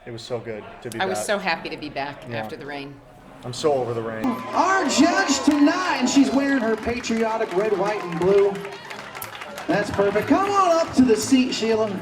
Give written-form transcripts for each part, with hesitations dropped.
It was so good to be I back. was so happy to be back after the rain. I'm so over the rain. Our judge tonight, and she's wearing her patriotic red, white, and blue. That's perfect. Come on up to the seat, Sheila.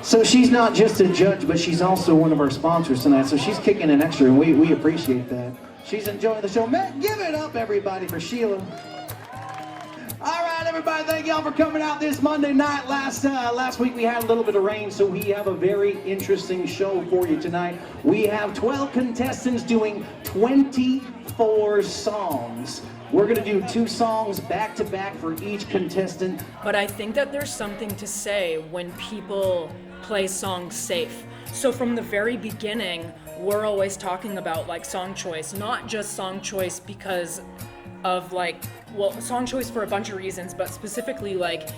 So she's not just a judge, but she's also one of our sponsors tonight, so she's kicking in extra, and we appreciate that. She's enjoying the show. Man, give it up, everybody, for Sheila. All right, everybody, thank y'all for coming out this Monday night. Last week we had a little bit of rain, so we have a very interesting show for you tonight. We have 12 contestants doing 24 songs. We're gonna do 2 songs back to back for each contestant. But I think that there's something to say when people play songs safe. So from the very beginning, we're always talking about like song choice, not just song choice because of song choice for a bunch of reasons, but specifically like,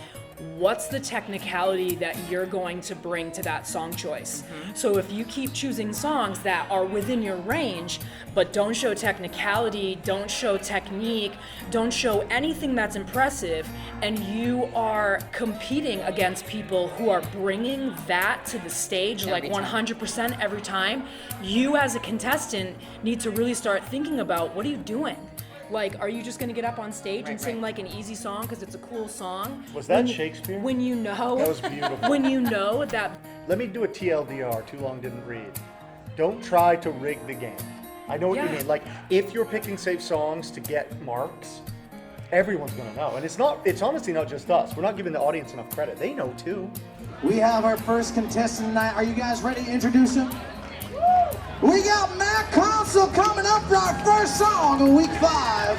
what's the technicality that you're going to bring to that song choice? So if you keep choosing songs that are within your range, but don't show technicality, don't show technique, don't show anything that's impressive, and you are competing against people who are bringing that to the stage like 100% every time, you as a contestant need to really start thinking about, what are you doing? Like, are you just gonna get up on stage and sing like an easy song because it's a cool song? Was that Shakespeare? When you know. That was beautiful. When you know that. Let me do a TLDR, too long didn't read. Don't try to rig the game. I know what you mean. Like, if you're picking safe songs to get marks, everyone's gonna know. And it's honestly not just us. We're not giving the audience enough credit. They know too. We have our first contestant tonight. Are you guys ready to introduce him? We got Consul coming up for our first song of week 5.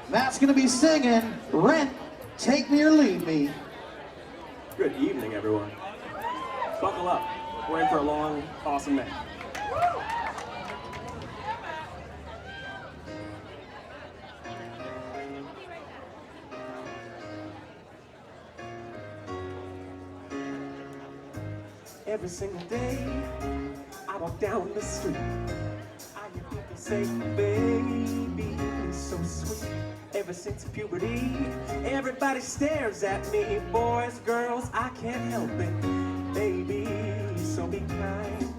Matt's gonna be singing Rent, Take Me or Leave Me. Good evening, everyone. Buckle up. We're in for a long, awesome night. Every single day, I walk down the street. I hear people say, baby, you're so sweet. Ever since puberty, everybody stares at me. Boys, girls, I can't help it. Baby, so be kind.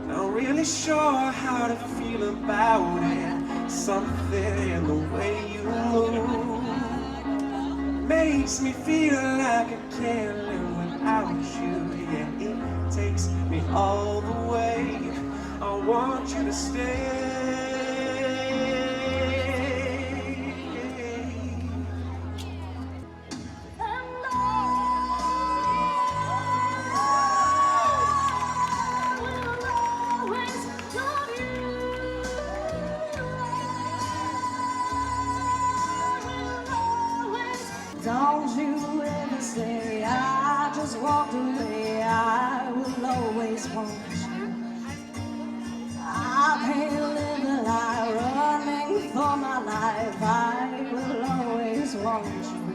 Not really sure how to feel about it. Something in the way you move makes me feel like I can't live without you. Yeah, it takes me all the way. I want you to stay. Don't you ever say I just walked away. I will always want you. I can't live a lie running for my life. I will always want you.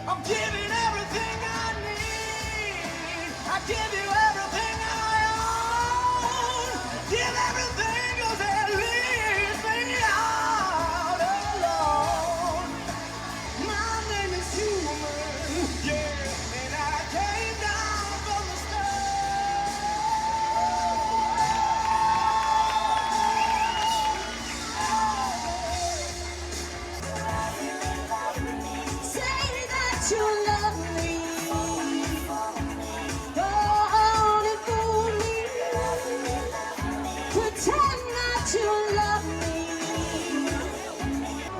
I'm giving everything I need. I give you everything I own. Give everything, 'cause it leaves me out alone. My name is human, yeah, and I came down from the Say that you love me. Go on and fool me. Pretend that you love me.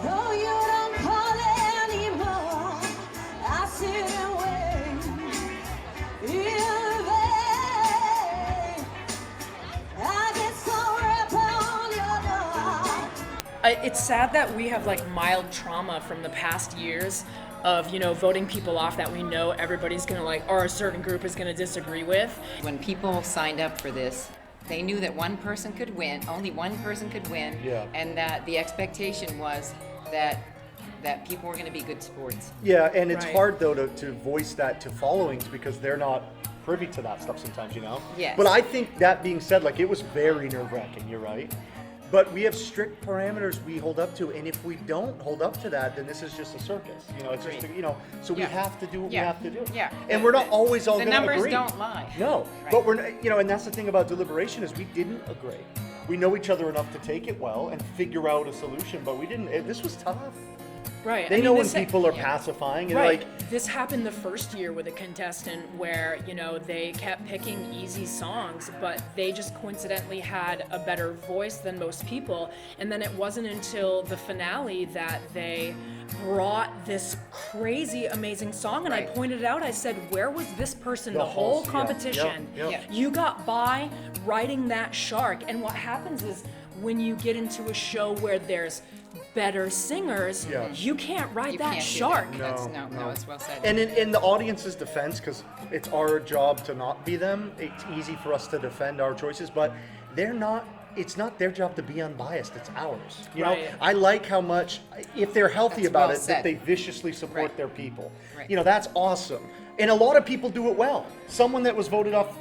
Though you don't call anymore, I sit and wait. In vain. I get so rap on your door. It's sad that we have like mild trauma from the past years of, voting people off that we know everybody's gonna like, or a certain group is gonna disagree with. When people signed up for this, they knew that one person could win, only one person could win, and that the expectation was that people were going to be good sports. Yeah, and it's Right. hard though to voice that to followings because they're not privy to that stuff sometimes, Yes. But I think that being said, like, it was very nerve-wracking, you're right. But we have strict parameters we hold up to, and if we don't hold up to that, then this is just a circus. You know, it's just so we have to do what we have to do. Yeah. And we're not always all the going to agree. numbers don't lie. No, Right. but we're and that's the thing about Deliberation is we didn't agree. We know each other enough to take it well and figure out a solution, but we didn't. This was tough. Right. They know when people are pacifying and right. This happened the first year with a contestant where, they kept picking easy songs, but they just coincidentally had a better voice than most people. And then it wasn't until the finale that they brought this crazy, amazing song. And I pointed it out, I said, where was this person the whole competition? Yeah. You got by riding that shark. And what happens is when you get into a show where there's better singers, you can't ride that shark. No, it's well said. And in the audience's defense, because it's our job to not be them, it's easy for us to defend our choices, but it's not their job to be unbiased, it's ours. You know, I like how much, if they're healthy about it, that they viciously support their people. Right. That's awesome. And a lot of people do it well. Someone that was voted off,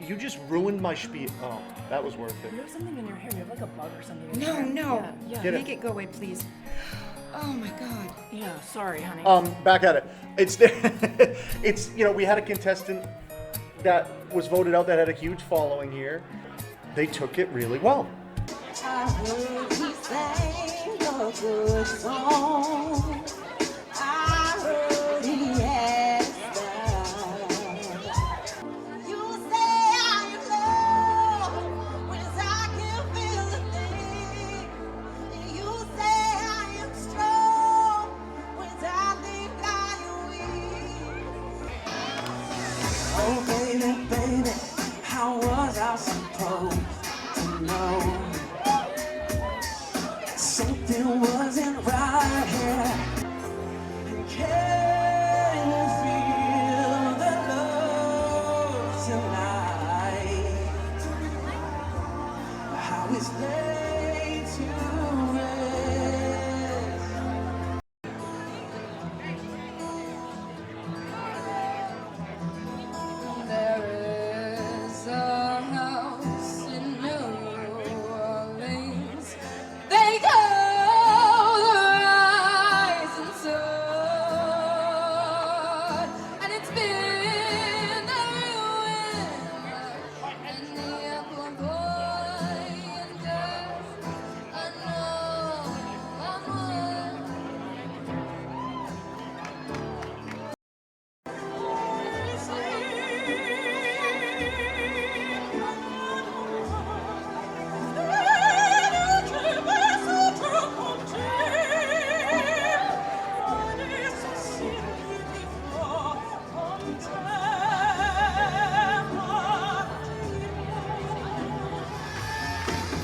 you just ruined my spiel. Oh, that was worth it. You have something in your hair. You have like a bug or something in No, your hair. no. Yeah. Make it go away, please. Oh my God. Yeah, sorry, honey. Back at it. It's we had a contestant that was voted out that had a huge following here. They took it really well. I heard he sang a good song. I heard he had style. You say I am low when I can feel the thing. You say I am strong when I think I am weak. Oh baby, baby, how was I supposed to know? Something wasn't right here. And can you feel the love tonight? How it's laid to rest. There is a house in New Orleans. They call the rising sun, and it's been a ruin, and the apple boy and death. I know I'm one.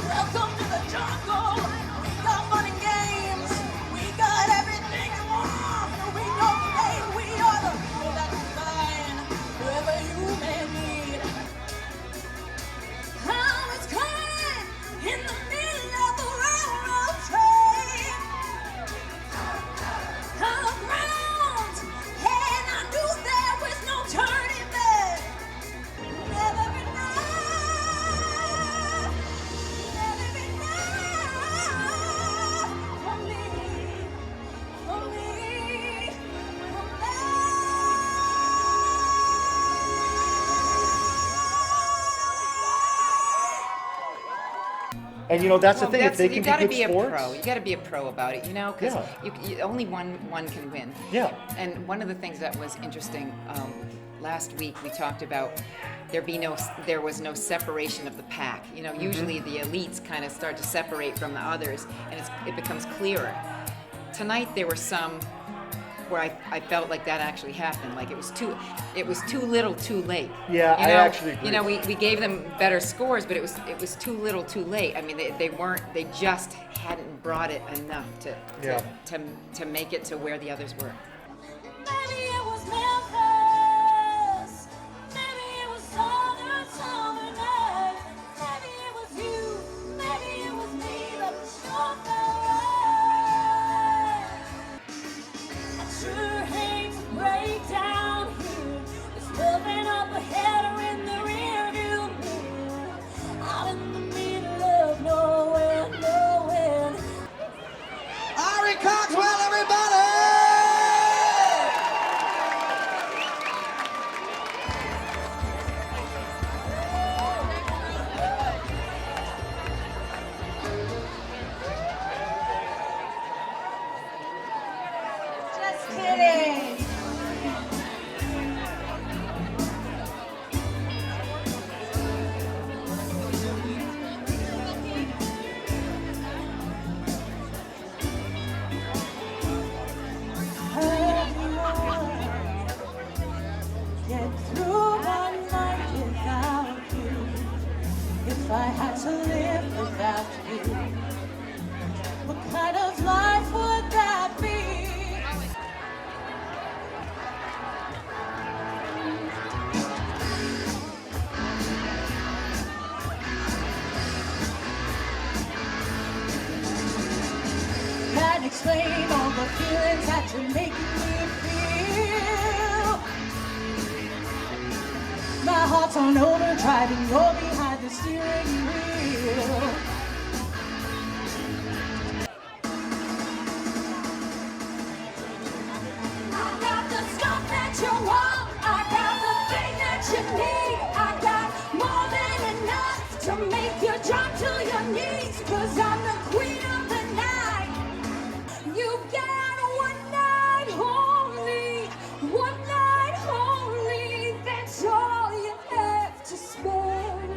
Welcome to the jungle. We got fun and games. We got everything you want. We know that we are the people that you find wherever you may need. I was caught in the middle of the railroad train. On the ground, and I knew there was no turning back. Never enough. And that's the thing. If they can you gotta be good be sports, a pro. You gotta be a pro about it, because you only one can win. Yeah. And one of the things that was interesting, last week we talked about there was no separation of the pack. Usually the elites kind of start to separate from the others, and it becomes clearer. Tonight there were some where I felt like that actually happened. Like it was too little, too late. Yeah, I actually agree. We gave them better scores, but it was too little, too late. I mean, they just hadn't brought it enough to make it to where the others were. Maybe it was Memphis. Maybe it was Southern Summer. Maybe it was you. Maybe it was me, but it sure felt right. I sure hate to break down here. There's nothing up ahead or in the rear view mirror. Out in the middle of nowhere. Cogswell, everybody! Just kidding. Get through one night without you. If I had to live without you, what kind of life would that be? Can't explain all the feelings that you're making me feel. My heart's on overdrive and you're behind the steering wheel. I got the stuff that you want. I got the thing that you need. I got more than enough to make you drop to your knees. 'Cause I'm the queen of the night. You got one night only. One night only. That's all you have to spend.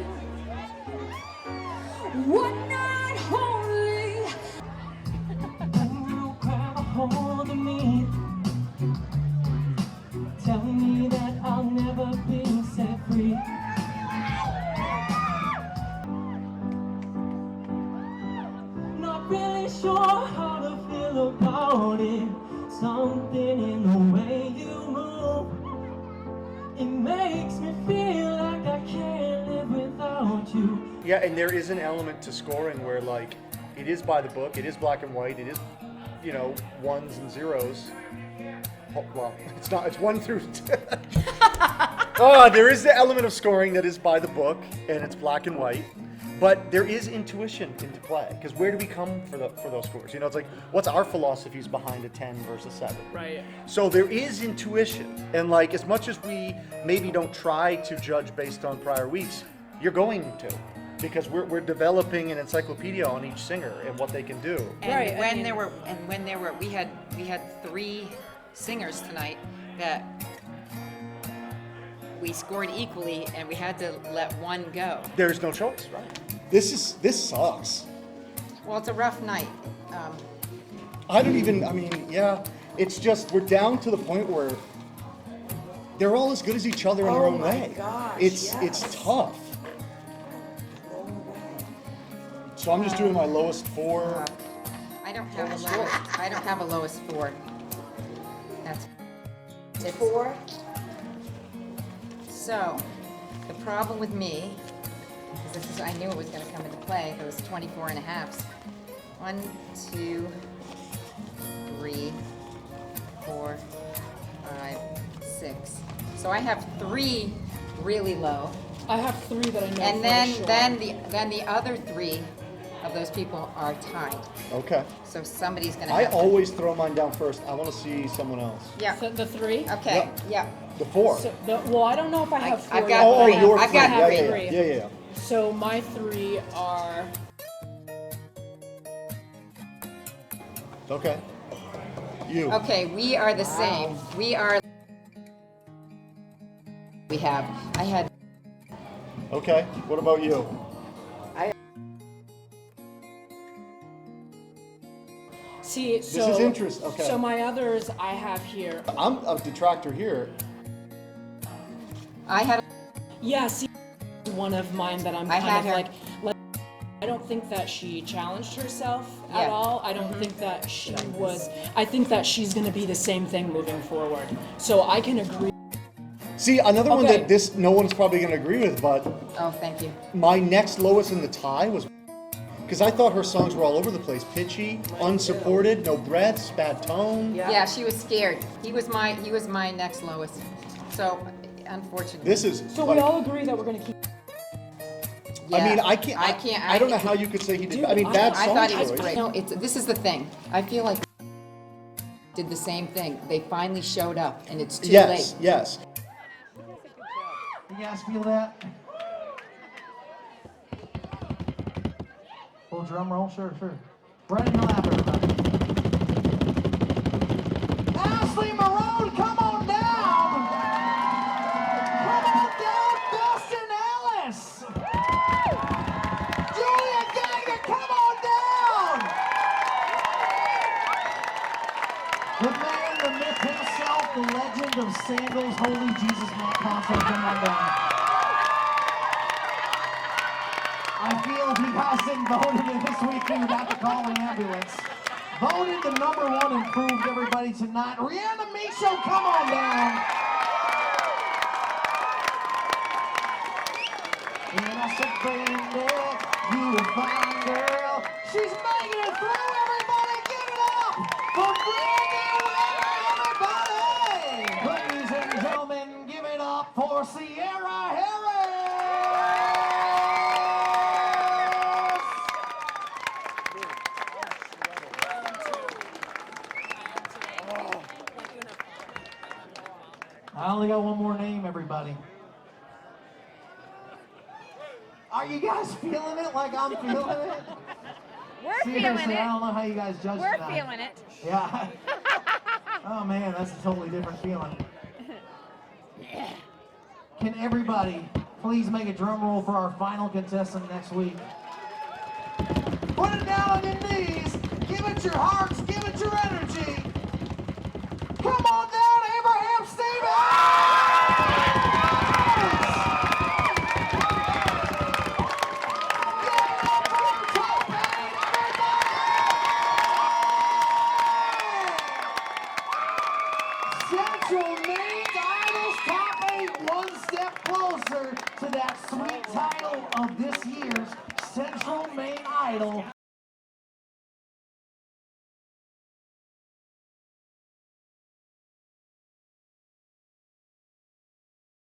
One night only. You grab a hold of me, telling me that I'll never be set free. Not really sure how to feel about it. Something in the way you move, it makes me feel like I can't live without you. Yeah, and there is an element to scoring where, like, it is by the book, it is black and white, it is, you know, ones and zeros. Oh, well, it's not, it's 1 through Oh, there is the element of scoring that is by the book, and it's black and white. But there is intuition into play, because where do we come for those scores? You know, it's like, what's our philosophies behind a 10 versus 7? Right. So there is intuition, and like, as much as we maybe don't try to judge based on prior weeks, you're going to, because we're developing an encyclopedia on each singer and what they can do. And Right, I when mean- there were, we had 3 singers tonight that we scored equally, and we had to let one go. There's no choice, right? This sucks. Well, it's a rough night. I mean, yeah, it's just, we're down to the point where they're all as good as each other in their own way. gosh, It's tough. So I'm just doing my lowest 4. I don't have a lowest 4. That's 4. So, the problem with me is I knew it was going to come into play. There was 24 and a halves. 1, 2, 3, 4, 5, 6. So I have 3 really low, I have 3 that I know and for sure. then the other 3 of those people are tied. Okay. So somebody's going to. I always throw mine down first. I want to see someone else. Yeah. So the 3? Okay. Yeah. The 4. So well, I don't know if I have 4 I've yet, got but I three. have- your I've three. got Yeah, three. yeah, three. yeah, yeah, yeah. So my 3 are Okay. You. Okay, we are the same. We are. I had. Okay. What about you? see. So is interesting, okay. So my others I have here. I'm a detractor here. I had. Yeah, see, one of mine that I'm I kind had of her. like. I don't think that she challenged herself Yeah. at all. I don't think that she was. I think that she's going to be the same thing moving forward. So I can agree. See, another one Okay. that no one's probably going to agree with, but Oh, thank you. my next lowest in the tie was because I thought her songs were all over the place. Pitchy, unsupported, no breaths, bad tone. Yeah, she was scared. He was my next lowest. So, unfortunately. This is So like, we all agree that we're going to keep. Yeah, I mean, I can't. I don't know how you could say he did. I mean, bad I song thought he was choice. great. No, this is the thing. I feel like did the same thing. They finally showed up, and it's too Yes, late. yes. You guys feel that? Full drum roll? Sure. Right in your lap, everybody. Ashley Maron, come on down! Come on down, Dustin Ellis! Julia Gagnon, come on down! The man, the myth himself, the legend of Sandals, Holy Jesus, Matt Consul, come on down. I feel if you guys didn't vote in it this week, we would have to call an ambulance. Voted the #1 improved everybody tonight. Reana Michaud, come on down. And I said, Brandi, you a fine girl. She's making it through, everybody. Give it up for Brandi, everybody. Ladies and gentlemen, give it up for Sierra Harris. I only got one more name, everybody. Are you guys feeling it like I'm feeling it? We're Seriously, feeling it. I don't know how you guys judge We're tonight. feeling it. Yeah. Oh man, that's a totally different feeling. Can everybody please make a drum roll for our final contestant next week? Put it down on your knees. Give it your hearts. Give it your energy. Come on down, Abraham Stevens! Give it up for our top 8, everybody! Central Maine's Idols top 8, one step closer to that sweet title of this year's Central Maine Idol.